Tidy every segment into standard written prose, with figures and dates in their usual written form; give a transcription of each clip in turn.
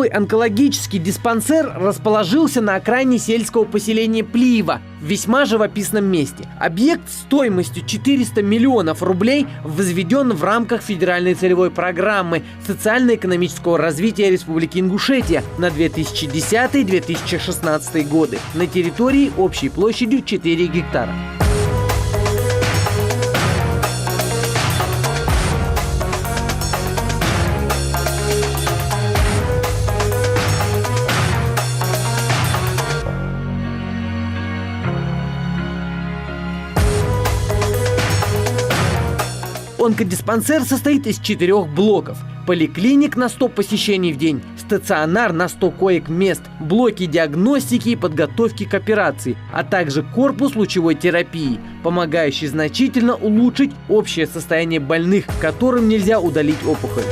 онкологический диспансер расположился на окраине сельского поселения Плиево, в весьма живописном месте. Объект стоимостью 400 миллионов рублей возведен в рамках федеральной целевой программы социально-экономического развития Республики Ингушетия на 2010-2016 годы на территории общей площадью 4 гектара. Онкодиспансер состоит из 4 блоков. Поликлиник на 100 посещений в день, стационар на 100 коек-мест, блоки диагностики и подготовки к операции, а также корпус лучевой терапии, помогающий значительно улучшить общее состояние больных, которым нельзя удалить опухоль.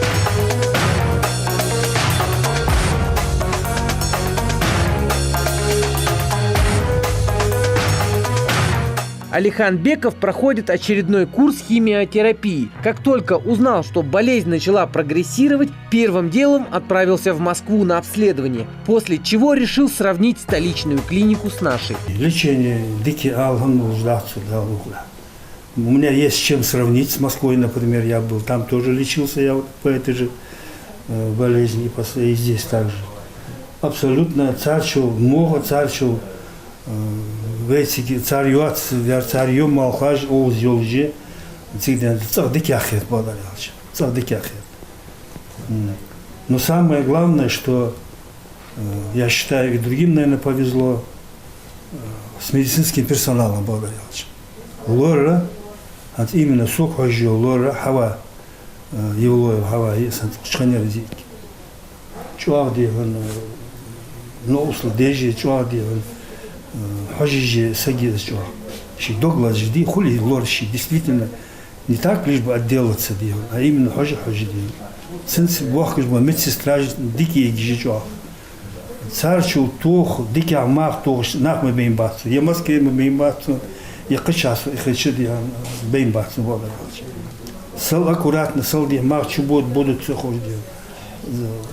Алихан Беков проходит очередной курс химиотерапии. Как только узнал, что болезнь начала прогрессировать, первым делом отправился в Москву на обследование, после чего решил сравнить столичную клинику с нашей. Лечение дикий алган. У меня есть с чем сравнить с Москвой, например, я был там тоже лечился, я вот по этой же болезни, и здесь также. Абсолютно царчил, много царчил. Вейсики царюат, царю малхаж, оуз йолжи, цахдикяхет бадарялч, цахдикяхет. Но самое главное, что я считаю, и другим, наверное, повезло, с медицинским персоналом бадарялч. Лора, именно сухожо, лора, хава, евлоев хава, шханер зики. Чуах деган, ноусл дежи, чуах деган. Хожиже сагиз чуах. Доглас жди, хули лорщи, действительно, не так лишь бы отделаться делал, а именно хожи делал. Сенс бог бы медсестра дикие гижичуах. Царчу тох, дикий амах тох, нах мы бейм бацу. Я Москве мы бейм бацу, я качасу, я хочу бейм бацу вода. Сал аккуратно, сал димах, чубот будут все ходить.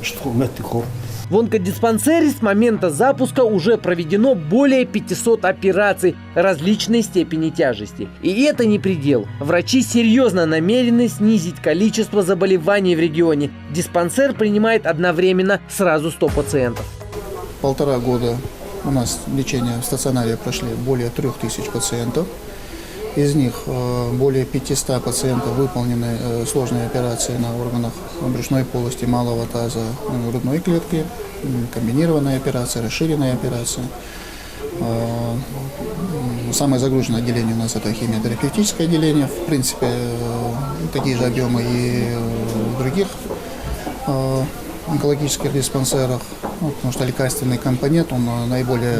Что меты хор. В онкодиспансере с момента запуска уже проведено более 500 операций различной степени тяжести. И это не предел. Врачи серьезно намерены снизить количество заболеваний в регионе. Диспансер принимает одновременно сразу 100 пациентов. 1,5 года у нас лечение в стационаре прошли более 3000 пациентов. Из них более 500 пациентов выполнены сложные операции на органах брюшной полости, малого таза, грудной клетки, комбинированная операция, расширенная операция. Самое загруженное отделение у нас это химиотерапевтическое отделение. В принципе, такие же объемы и в других онкологических диспансерах, потому что лекарственный компонент, он наиболее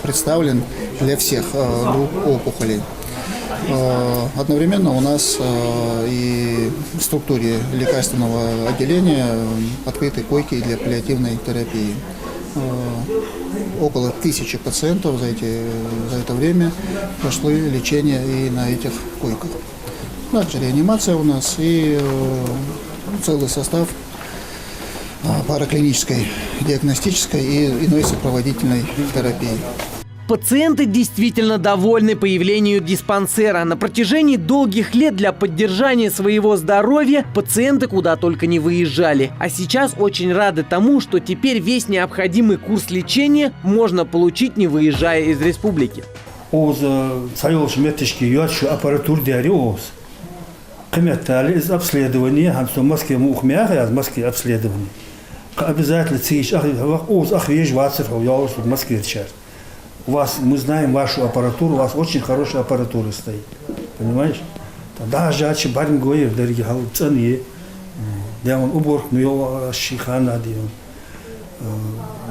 представлен для всех групп опухолей. Одновременно у нас и в структуре лекарственного отделения открыты койки для паллиативной терапии. Около 1000 пациентов за это время прошли лечение и на этих койках. Также реанимация у нас и целый состав параклинической, диагностической и иной сопроводительной терапии. Пациенты действительно довольны появлением диспансера. На протяжении долгих лет для поддержания своего здоровья пациенты куда только не выезжали. А сейчас очень рады тому, что теперь весь необходимый курс лечения можно получить, не выезжая из республики. Обследование, в Москве обследование. Обязательно в Москве сейчас. У вас, мы знаем вашу аппаратуру, у вас очень хорошая аппаратура стоит. Понимаешь? Тогда жачи барин гоев, дорогие халцаны, да он уборку, но его шихана делал.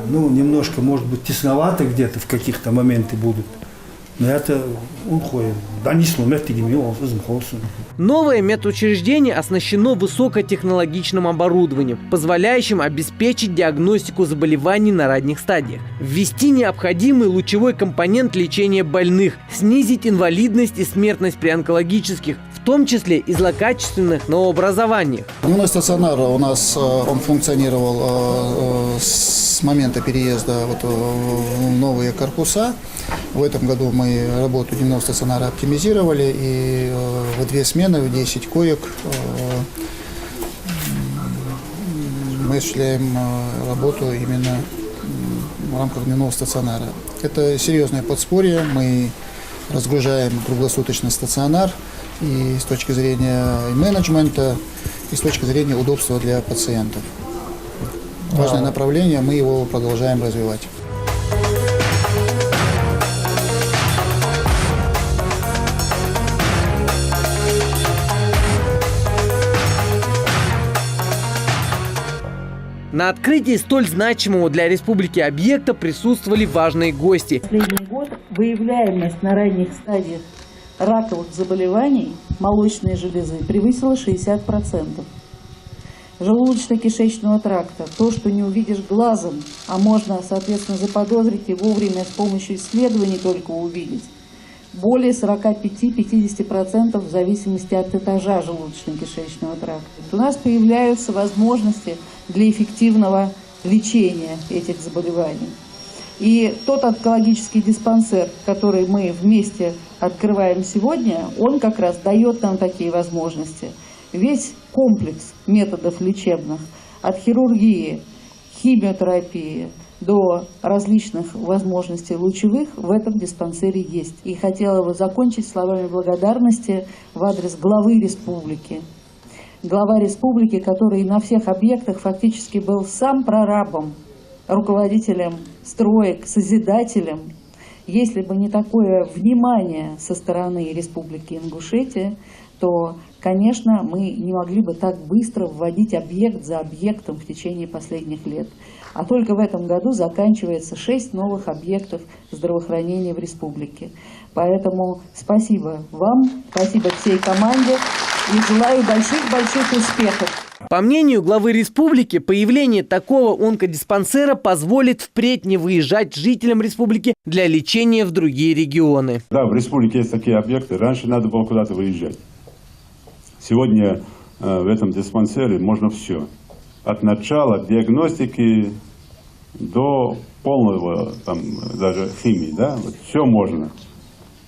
Ну, немножко, может быть, тесновато где-то в каких-то моментах будут. Но это уходит. Да не сломать тигими, он возмхался. Новое медучреждение оснащено высокотехнологичным оборудованием, позволяющим обеспечить диагностику заболеваний на ранних стадиях, ввести необходимый лучевой компонент лечения больных, снизить инвалидность и смертность при онкологических, в том числе и злокачественных новообразованиях. Дневной стационар у нас он функционировал с момента переезда в новые корпуса. В этом году мы работу дневного стационара оптимизировали, и в 2 смены, в 10 коек мы осуществляем работу именно в рамках дневного стационара. Это серьезное подспорье, мы разгружаем круглосуточно стационар и с точки зрения менеджмента, и с точки зрения удобства для пациентов. Важное направление, мы его продолжаем развивать. На открытии столь значимого для республики объекта присутствовали важные гости. Последний год выявляемость на ранних стадиях раковых заболеваний молочной железы превысила 60%. Желудочно-кишечного тракта, то, что не увидишь глазом, а можно, соответственно, заподозрить и вовремя с помощью исследований только увидеть, более 45-50% в зависимости от этажа желудочно-кишечного тракта. У нас появляются возможности для эффективного лечения этих заболеваний. И тот онкологический диспансер, который мы вместе открываем сегодня, он как раз дает нам такие возможности. Весь комплекс методов лечебных, от хирургии, химиотерапии до различных возможностей лучевых, в этом диспансере есть. И хотела бы закончить словами благодарности в адрес главы республики. Глава республики, который на всех объектах фактически был сам прорабом, руководителем строек, созидателем. Если бы не такое внимание со стороны Республики Ингушетия, то, конечно, мы не могли бы так быстро вводить объект за объектом в течение последних лет. А только в этом году заканчивается 6 новых объектов здравоохранения в республике. Поэтому спасибо вам, спасибо всей команде и желаю больших-больших успехов. По мнению главы республики, появление такого онкодиспансера позволит впредь не выезжать жителям республики для лечения в другие регионы. Да, в республике есть такие объекты. Раньше надо было куда-то выезжать. Сегодня в этом диспансере можно все. От начала диагностики до полного, там, даже химии. Да? Вот все можно.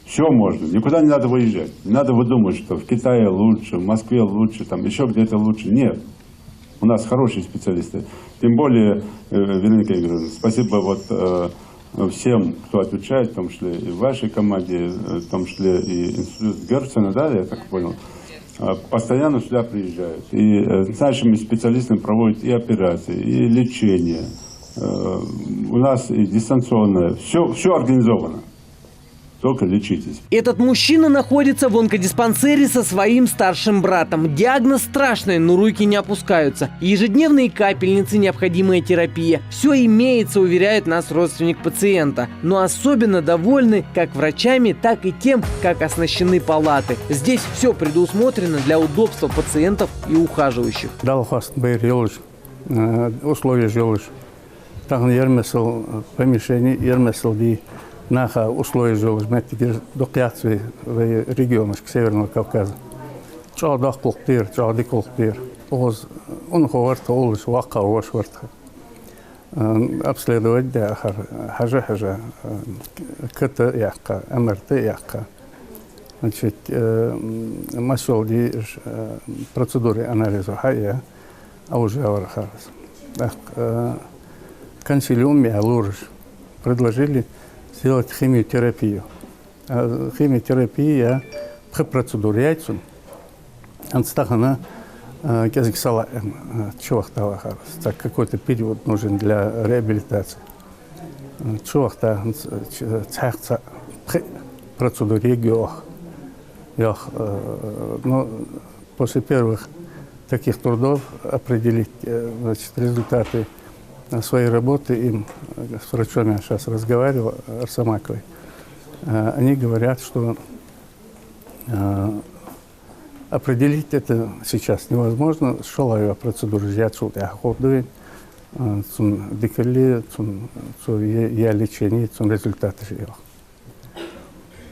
Все можно. Никуда не надо выезжать. Не надо выдумывать, что в Китае лучше, в Москве лучше, там еще где-то лучше. Нет. У нас хорошие специалисты. Тем более, Вероника Игоревна, спасибо всем, кто отвечает, в том числе и в вашей команде, в том числе и институт Герцена, да, я так понял, постоянно сюда приезжают. И с нашими специалистами проводят и операции, и лечение. У нас и дистанционное. Все организовано. Только лечитесь. Этот мужчина находится в онкодиспансере со своим старшим братом. Диагноз страшный, но руки не опускаются. Ежедневные капельницы, необходимая терапия. Все имеется, уверяет нас родственник пациента. Но особенно довольны как врачами, так и тем, как оснащены палаты. Здесь все предусмотрено для удобства пациентов и ухаживающих. Условия жилищ. Там помещение, наха условия жилищ, докляции в регионах Северного Кавказа. Чалдах колтир, чалдик колтир. Он говорит, олж вака ошварт. Обследовать да хажа КТ яка, МРТ яка. Значит, масолди процедуры анализа хая, а уже авархарас. Консилиум Миалурж предложили сделать химиотерапию. Химиотерапия при процедуре яйцом, анстахана кезиксала чувахта, так какой-то период нужен для реабилитации. Чувахта цахца при процедуре геох. Но после первых таких трудов определить, значит, результаты своей работы им с врачом я сейчас разговаривал, Арсамаковой. они говорят, что определить это сейчас невозможно. Шалая процедура зятшут охотдует, цун декали, цун я лечение, цун результаты живых.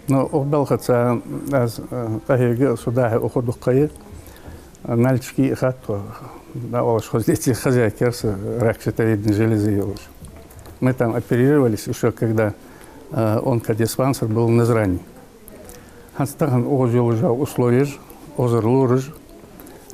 Но обдалхаться аз тахига сюда уходу кае мальчики хатто да ош хозяйки хозяйкерсы ракшитовидной железы елож. Мы там оперировались еще когда онкодиспансер был на зране. Ханстаган ожил условия, озерлурж,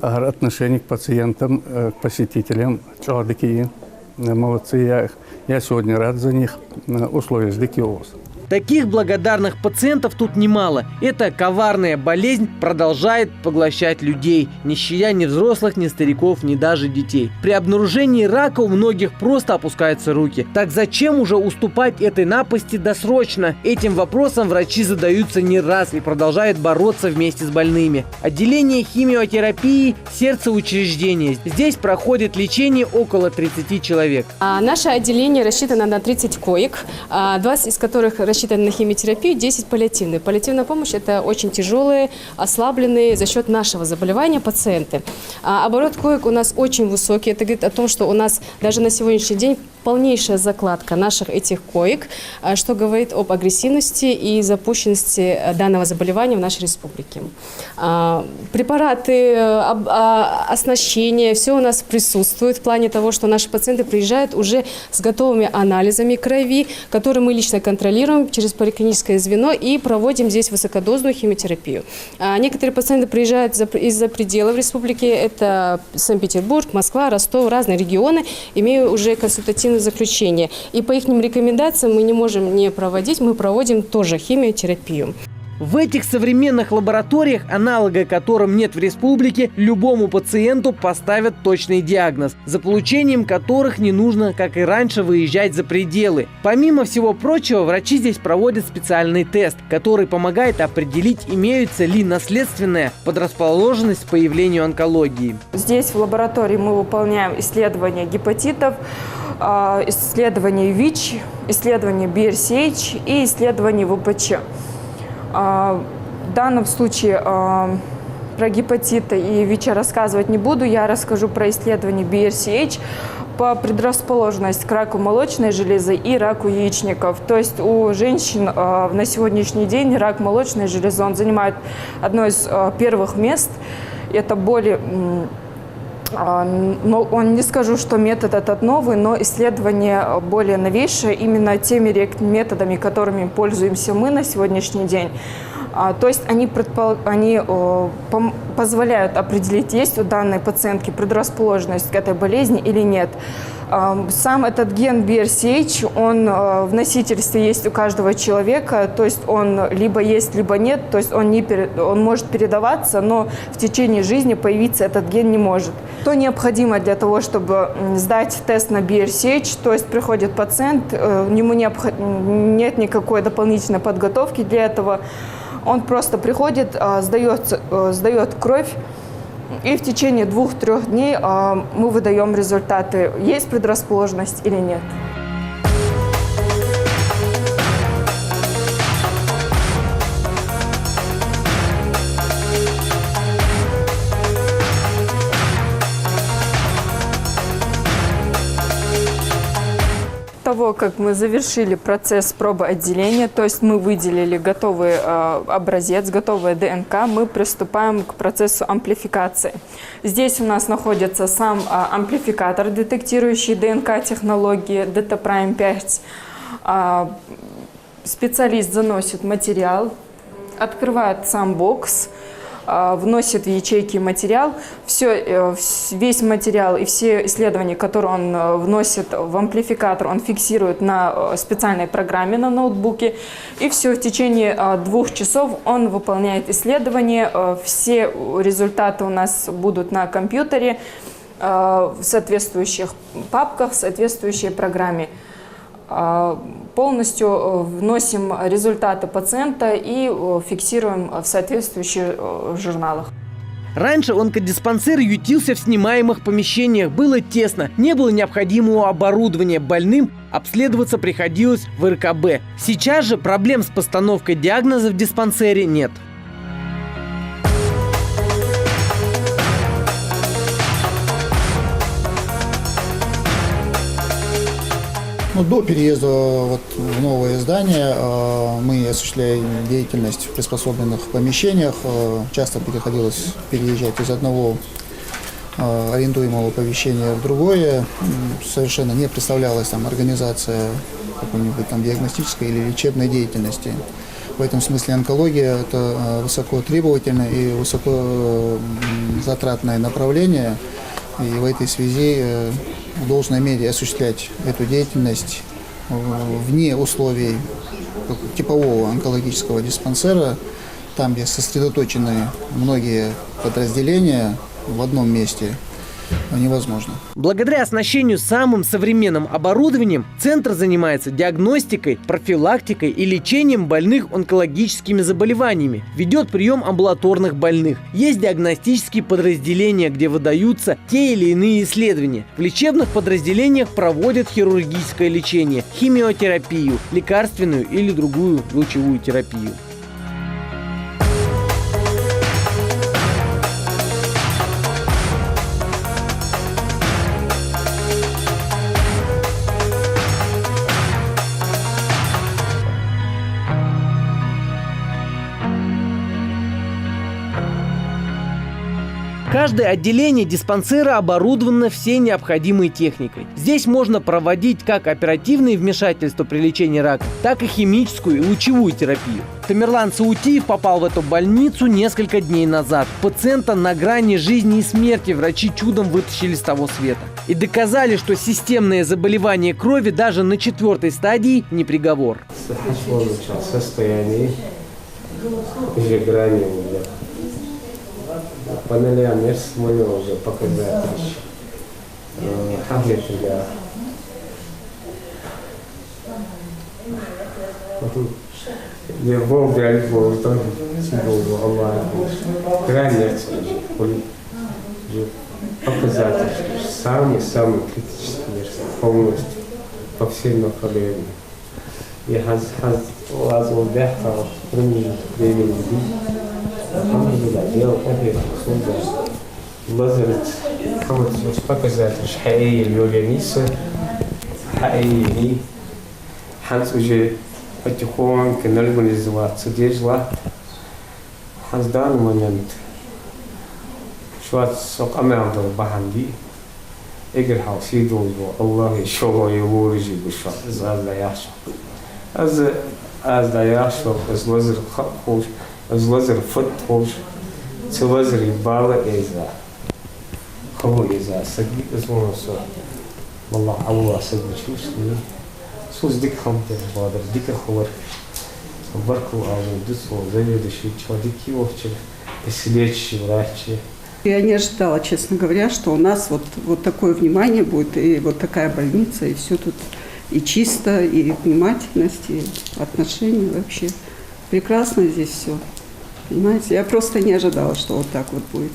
отношение к пациентам, к посетителям, чудики, молодцы. Я сегодня рад за них, условия дикиоз. Таких благодарных пациентов тут немало. Эта коварная болезнь продолжает поглощать людей, не щадя ни взрослых, ни стариков, ни даже детей. При обнаружении рака у многих просто опускаются руки. Так зачем уже уступать этой напасти досрочно? Этим вопросом врачи задаются не раз и продолжают бороться вместе с больными. Отделение химиотерапии – сердце учреждения. Здесь проходит лечение около 30 человек. Наше отделение рассчитано на 30 коек, 20 из которых рассчитаны на химиотерапию, 10 паллиативные. Паллиативная помощь – это очень тяжелые, ослабленные за счет нашего заболевания пациенты. Оборот коек у нас очень высокий. Это говорит о том, что у нас даже на сегодняшний день полнейшая закладка наших этих коек, что говорит об агрессивности и запущенности данного заболевания в нашей республике. Препараты, оснащение, все у нас присутствует в плане того, что наши пациенты приезжают уже с готовыми анализами крови, которые мы лично контролируем через поликлиническое звено и проводим здесь высокодозную химиотерапию. Некоторые пациенты приезжают из-за пределов республики, это Санкт-Петербург, Москва, Ростов, разные регионы, имеют уже консультативные заключения. И по их рекомендациям мы не можем не проводить, мы проводим тоже химиотерапию. В этих современных лабораториях, аналога которым нет в республике, любому пациенту поставят точный диагноз, за получением которых не нужно, как и раньше, выезжать за пределы. Помимо всего прочего, врачи здесь проводят специальный тест, который помогает определить, имеется ли наследственная предрасположенность к появлению онкологии. Здесь в лаборатории мы выполняем исследования гепатитов, исследования ВИЧ, исследования BRCA и исследования ВПЧ. В данном случае про гепатиты и ВИЧ рассказывать не буду, я расскажу про исследование BRCA по предрасположенности к раку молочной железы и раку яичников. То есть у женщин на сегодняшний день рак молочной железы, он занимает одно из первых мест. Это более... Но он не скажу, что метод этот новый, но исследование более новейшее именно теми методами, которыми пользуемся мы на сегодняшний день. То есть они позволяют определить, есть у данной пациентки предрасположенность к этой болезни или нет. Сам этот ген BRCA, он в носительстве есть у каждого человека, то есть он либо есть, либо нет, то есть он может передаваться, но в течение жизни появиться этот ген не может. Что необходимо для того, чтобы сдать тест на BRCA, то есть приходит пациент, ему нет никакой дополнительной подготовки для этого, он просто приходит, сдает кровь, и в течение 2-3 дней мы выдаем результаты, есть предрасположенность или нет. Того, как мы завершили процесс пробоотделения, то есть мы выделили готовый образец, готовое ДНК, мы приступаем к процессу амплификации. Здесь у нас находится сам амплификатор, детектирующий ДНК-технологии DT Prime 5. Специалист заносит материал, открывает сам бокс, вносит в ячейки материал, весь материал и все исследования, которые он вносит в амплификатор, он фиксирует на специальной программе на ноутбуке. И все, в течение 2 часов он выполняет исследования. Все результаты у нас будут на компьютере, в соответствующих папках, в соответствующей программе. Полностью вносим результаты пациента и фиксируем в соответствующих журналах. Раньше онкодиспансер ютился в снимаемых помещениях, было тесно, не было необходимого оборудования, больным обследоваться приходилось в РКБ. Сейчас же проблем с постановкой диагноза в диспансере нет. До переезда в новое здание мы осуществляли деятельность в приспособленных помещениях. Часто приходилось переезжать из одного арендуемого помещения в другое. Совершенно не представлялась там организация какой-нибудь там диагностической или лечебной деятельности. В этом смысле онкология – это высокотребовательное и высокозатратное направление. И в этой связи в должной мере осуществлять эту деятельность вне условий типового онкологического диспансера, там, где сосредоточены многие подразделения в одном месте, невозможно. Благодаря оснащению самым современным оборудованием центр занимается диагностикой, профилактикой и лечением больных онкологическими заболеваниями, ведет прием амбулаторных больных. Есть диагностические подразделения, где выдаются те или иные исследования. В лечебных подразделениях проводят хирургическое лечение, химиотерапию, лекарственную или другую лучевую терапию. Каждое отделение диспансера оборудовано всей необходимой техникой. Здесь можно проводить как оперативные вмешательства при лечении рака, так и химическую и лучевую терапию. Тамерлан Саутиев попал в эту больницу несколько дней назад. Пациента на грани жизни и смерти врачи чудом вытащили с того света. И доказали, что системное заболевание крови даже на 4-й стадии не приговор. По нолям я смотрел уже показатель. Я был реально тоже граница показатель. Самый критический полностью по всем направлениям. Я лазал вверх, времени. Лазерит показатель حقيقي اليوليانيسة حقيقي حنس وجه потихоньку كنا организоваться дела حنس дан момент شوات سوق أمامدر بحندي إجر حوسيدون الله يشوه يورجي بشر إذا لا يحشر از لا يحشر از لازر خوش از لازر فت خوش تلازر يبالغ إذا خو إذا سجى اسمه صو والله الله سجى شو سجى سوز ديك خمسة بادر ديك خور بركو على دسو زي ده شيء شو ديك يوفش بسليتش وراتش. Я не ожидала, честно говоря, что у нас вот такое внимание будет, и вот такая больница, и все тут и чисто, и внимательность, и отношения вообще. Прекрасно здесь все. Понимаете, я просто не ожидала, что вот так вот будет.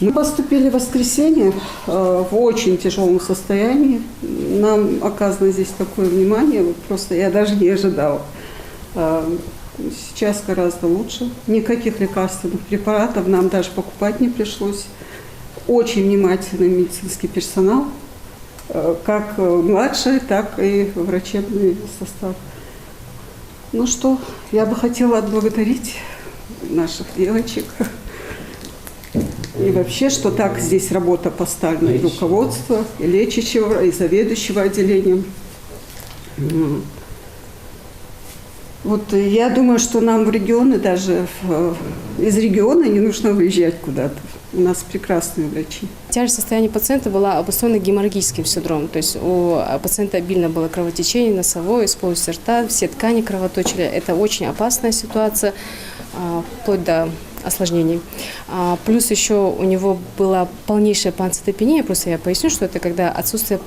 Мы поступили в воскресенье в очень тяжелом состоянии. Нам оказано здесь такое внимание, вот просто я даже не ожидала. Сейчас гораздо лучше. Никаких лекарственных препаратов нам даже покупать не пришлось. Очень внимательный медицинский персонал, как младший, так и врачебный состав. Ну что, я бы хотела отблагодарить наших девочек. И вообще, что так здесь работа поставлена и руководства, и лечащего, и заведующего отделением. Вот я думаю, что нам в регионы, даже из региона не нужно выезжать куда-то. У нас прекрасные врачи. Тяжесть состояния пациента была обусловлена геморрагическим синдромом. То есть у пациента обильно было кровотечение носовое, из полости рта, все ткани кровоточили. Это очень опасная ситуация, вплоть до осложнений. Плюс еще у него была полнейшая панцитопения, просто я поясню, что это когда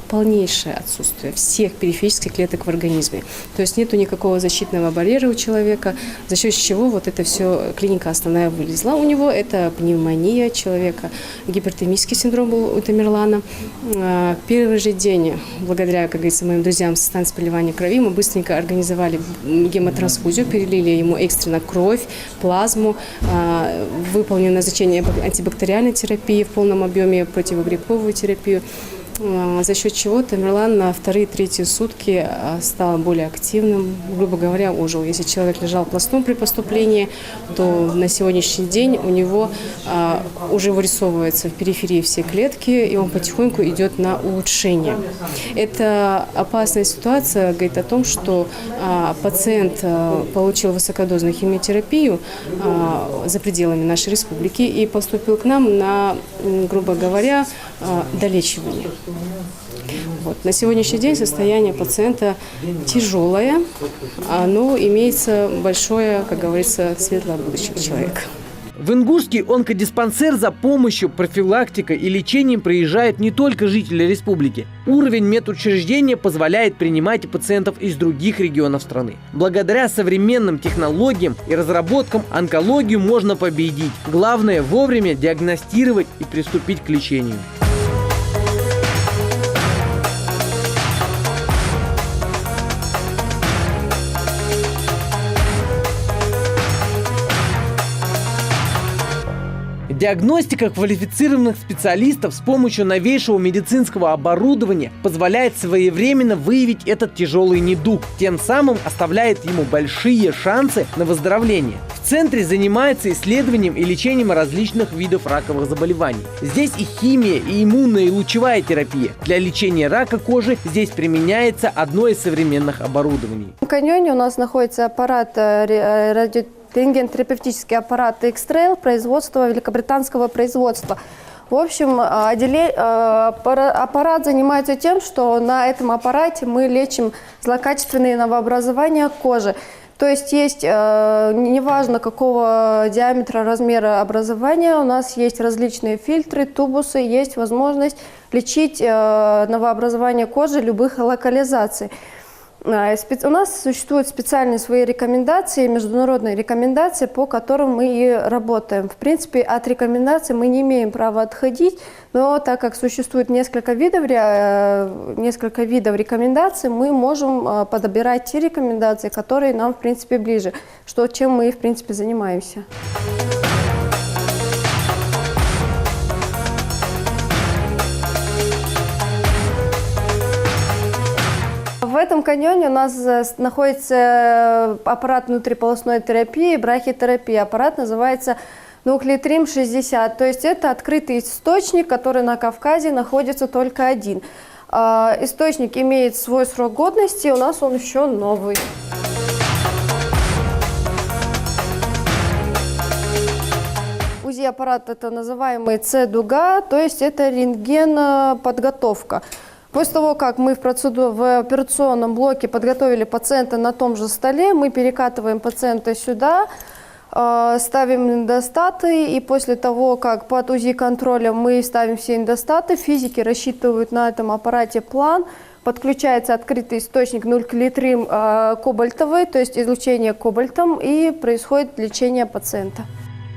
полнейшее отсутствие всех периферических клеток в организме. То есть нету никакого защитного барьера у человека, за счет чего вот это все клиника основная вылезла у него. Это пневмония человека, гипертонический синдром был у Тамерлана. Первый же день, благодаря, как говорится, моим друзьям со станции переливания крови, мы быстренько организовали гемотрансфузию, перелили ему экстренно кровь, плазму, выполнили назначение антибактериальной терапии в полном объеме, противогрибковую терапию. За счет чего Тамерлан на 2-3 сутки стал более активным, грубо говоря, ожил. Если человек лежал пластом при поступлении, то на сегодняшний день у него уже вырисовываются в периферии все клетки, и он потихоньку идет на улучшение. Эта опасная ситуация говорит о том, что пациент получил высокодозную химиотерапию за пределами нашей республики и поступил к нам на, грубо говоря, долечивание. Вот. На сегодняшний день состояние пациента тяжелое, но имеется большое, как говорится, светлое будущее человека. В Ингушский онкодиспансер за помощью, профилактикой и лечением приезжают не только жители республики. Уровень медучреждения позволяет принимать и пациентов из других регионов страны. Благодаря современным технологиям и разработкам онкологию можно победить. Главное вовремя диагностировать и приступить к лечению. Диагностика квалифицированных специалистов с помощью новейшего медицинского оборудования позволяет своевременно выявить этот тяжелый недуг, тем самым оставляет ему большие шансы на выздоровление. В центре занимаются исследованием и лечением различных видов раковых заболеваний. Здесь и химия, и иммунная, и лучевая терапия. Для лечения рака кожи здесь применяется одно из современных оборудований. В каньоне у нас находится аппарат рентгенотерапевтический аппарат X-Trail производства, великобританского производства. В общем, аппарат занимается тем, что на этом аппарате мы лечим злокачественные новообразования кожи. То есть неважно какого диаметра, размера образования, у нас есть различные фильтры, тубусы, есть возможность лечить новообразование кожи любых локализаций. У нас существуют специальные свои рекомендации, международные рекомендации, по которым мы и работаем. В принципе, от рекомендаций мы не имеем права отходить, но так как существует несколько видов рекомендаций, мы можем подбирать те рекомендации, которые нам, в принципе, ближе, чем мы, в принципе, занимаемся. В этом каньоне у нас находится аппарат внутриполосной терапии, брахитерапии. Аппарат называется Нуклетрим-60. То есть это открытый источник, который на Кавказе находится только один. Источник имеет свой срок годности, у нас он еще новый. УЗИ-аппарат это называемый С-дуга, то есть это рентген-подготовка. После того, как мы в операционном блоке подготовили пациента на том же столе, мы перекатываем пациента сюда, ставим эндостаты, и после того, как под УЗИ-контролем мы ставим все эндостаты, физики рассчитывают на этом аппарате план, подключается открытый источник нуклетрим кобальтовый, то есть излучение кобальтом, и происходит лечение пациента.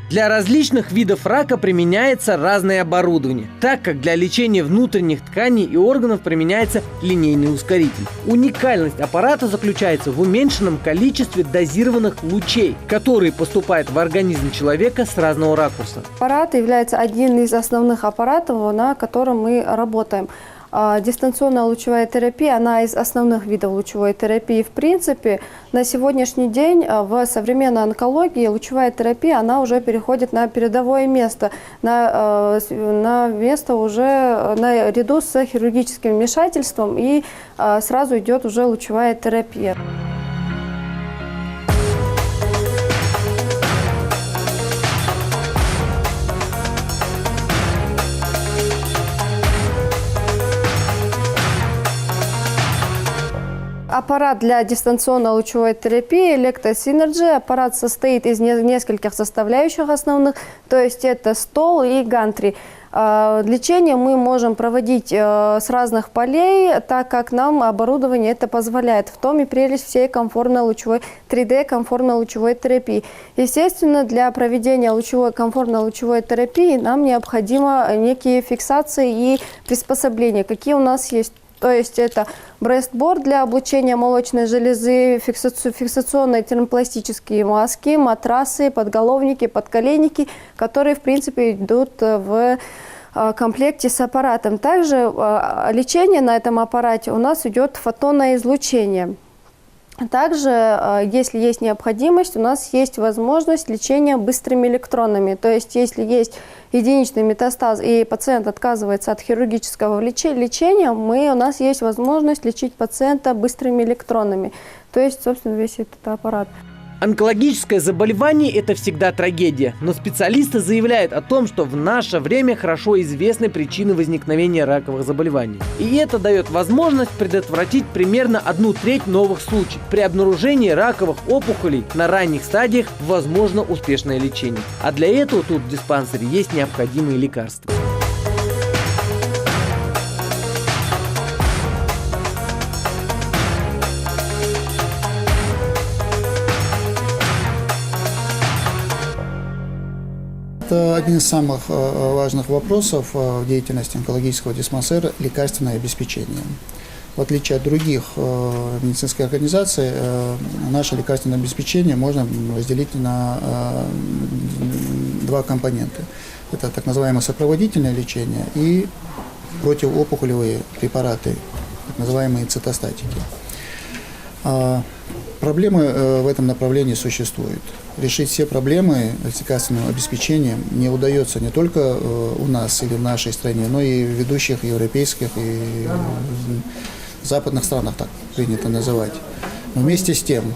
Для различных видов рака применяется разное оборудование, так как для лечения внутренних тканей и органов применяется линейный ускоритель. Уникальность аппарата заключается в уменьшенном количестве дозированных лучей, которые поступают в организм человека с разного ракурса. Аппарат является одним из основных аппаратов, на котором мы работаем. Дистанционная лучевая терапия, она из основных видов лучевой терапии. В принципе, на сегодняшний день в современной онкологии лучевая терапия, она уже переходит на передовое место, на место уже наряду с хирургическим вмешательством, и сразу идет уже лучевая терапия. Аппарат для дистанционно-лучевой терапии Electro-Synergy. Аппарат состоит из нескольких составляющих основных, то есть это стол и гантри. Лечение мы можем проводить с разных полей, так как нам оборудование это позволяет. В том и прелесть всей комфортно-лучевой 3D комфортно-лучевой терапии. Естественно, для проведения комфортно-лучевой терапии нам необходимо некие фиксации и приспособления, какие у нас есть. То есть это брестборд для облучения молочной железы, фиксационные термопластические маски, матрасы, подголовники, подколенники, которые, в принципе, идут в комплекте с аппаратом. Также лечение на этом аппарате у нас идет фотонное излучение. Также, если есть необходимость, у нас есть возможность лечения быстрыми электронами. То есть, если есть единичный метастаз и пациент отказывается от хирургического лечения, у нас есть возможность лечить пациента быстрыми электронами. То есть, собственно, весь этот аппарат. Онкологическое заболевание – это всегда трагедия, но специалисты заявляют о том, что в наше время хорошо известны причины возникновения раковых заболеваний. И это дает возможность предотвратить примерно 1/3 новых случаев. При обнаружении раковых опухолей на ранних стадиях возможно успешное лечение. А для этого тут в диспансере есть необходимые лекарства. Это один из самых важных вопросов в деятельности онкологического диспансера – лекарственное обеспечение. В отличие от других медицинских организаций, наше лекарственное обеспечение можно разделить на два компонента. Это так называемое сопроводительное лечение и противоопухолевые препараты, так называемые цитостатики. Проблемы в этом направлении существуют. Решить все проблемы с лекарственным обеспечением не удается не только у нас или в нашей стране, но и в ведущих европейских и западных странах, так принято называть. Но вместе с тем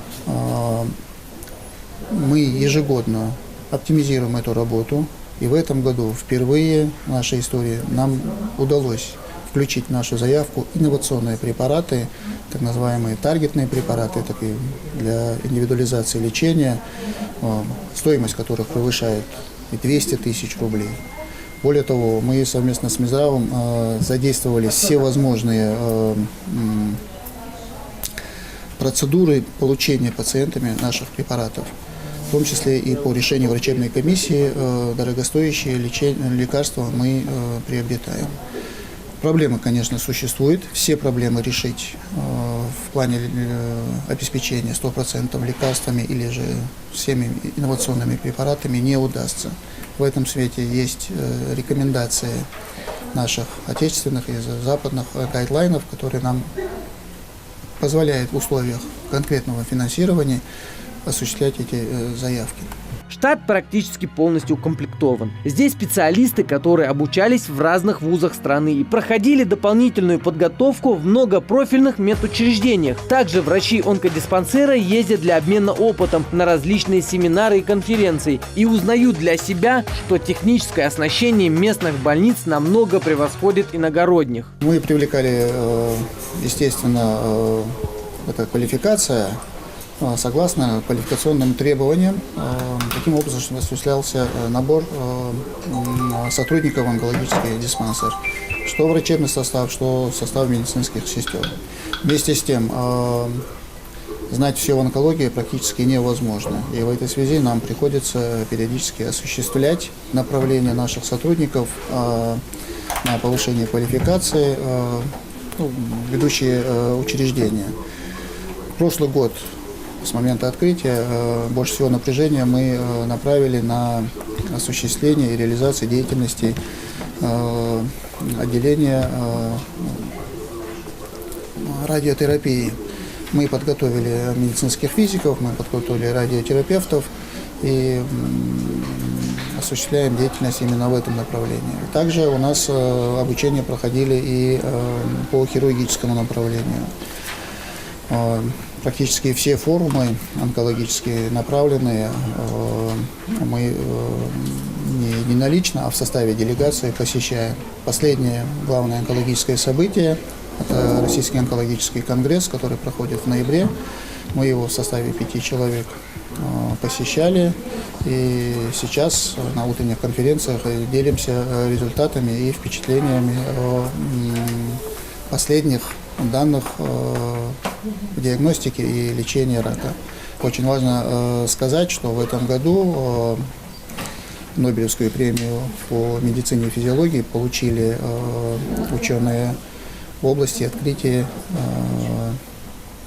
мы ежегодно оптимизируем эту работу, и в этом году впервые в нашей истории нам удалось включить в нашу заявку инновационные препараты, так называемые таргетные препараты, такие для индивидуализации лечения, стоимость которых превышает и 200 тысяч рублей. Более того, мы совместно с Минздравом задействовали все возможные процедуры получения пациентами наших препаратов, в том числе и по решению врачебной комиссии дорогостоящие лекарства мы приобретаем. Проблемы, конечно, существуют. Все проблемы решить в плане обеспечения 100% лекарствами или же всеми инновационными препаратами не удастся. В этом свете есть рекомендации наших отечественных и западных гайдлайнов, которые нам позволяют в условиях конкретного финансирования осуществлять эти заявки. Штат практически полностью укомплектован. Здесь специалисты, которые обучались в разных вузах страны и проходили дополнительную подготовку в многопрофильных медучреждениях. Также врачи онкодиспансера ездят для обмена опытом на различные семинары и конференции и узнают для себя, что техническое оснащение местных больниц намного превосходит иногородних. Мы привлекали, естественно, эта квалификация согласно квалификационным требованиям. Таким образом осуществлялся набор сотрудников в онкологический диспансер. Что врачебный состав, что состав медицинских сестер. Вместе с тем, знать все в онкологии практически невозможно. И в этой связи нам приходится периодически осуществлять направление наших сотрудников на повышение квалификации в ведущие учреждения. Прошлый год, с момента открытия, больше всего напряжения мы направили на осуществление и реализацию деятельности отделения радиотерапии. Мы подготовили медицинских физиков, мы подготовили радиотерапевтов и осуществляем деятельность именно в этом направлении. Также у нас обучение проходили и по хирургическому направлению. Практически все форумы онкологические направленные мы не единолично, а в составе делегации посещаем. Последнее главное онкологическое событие Это Российский онкологический конгресс, который проходит в ноябре. Мы его в составе 5 человек посещали. И сейчас на утренних конференциях делимся результатами и впечатлениями о последних данных диагностики и лечения рака. Очень важно сказать, что в этом году Нобелевскую премию по медицине и физиологии получили ученые в области открытия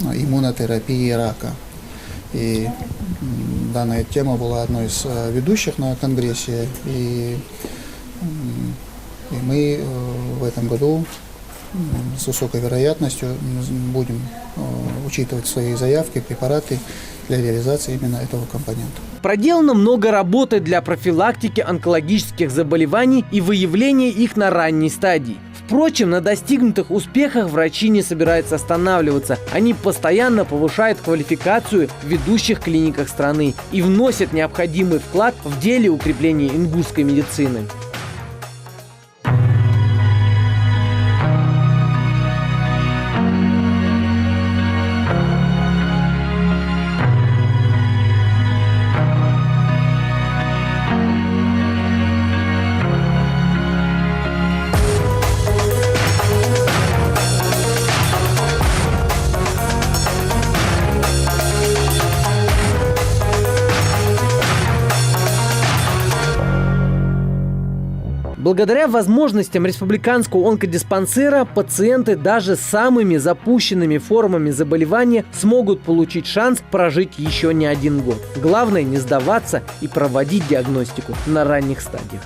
иммунотерапии рака. И данная тема была одной из ведущих на конгрессе. И мы в этом году с высокой вероятностью будем учитывать в своей заявке препараты для реализации именно этого компонента. Проделано много работы для профилактики онкологических заболеваний и выявления их на ранней стадии. Впрочем, на достигнутых успехах врачи не собираются останавливаться. Они постоянно повышают квалификацию в ведущих клиниках страны и вносят необходимый вклад в деле укрепления ингушской медицины. Благодаря возможностям республиканского онкодиспансера пациенты даже с самыми запущенными формами заболевания смогут получить шанс прожить еще не 1 год. Главное не сдаваться и проводить диагностику на ранних стадиях.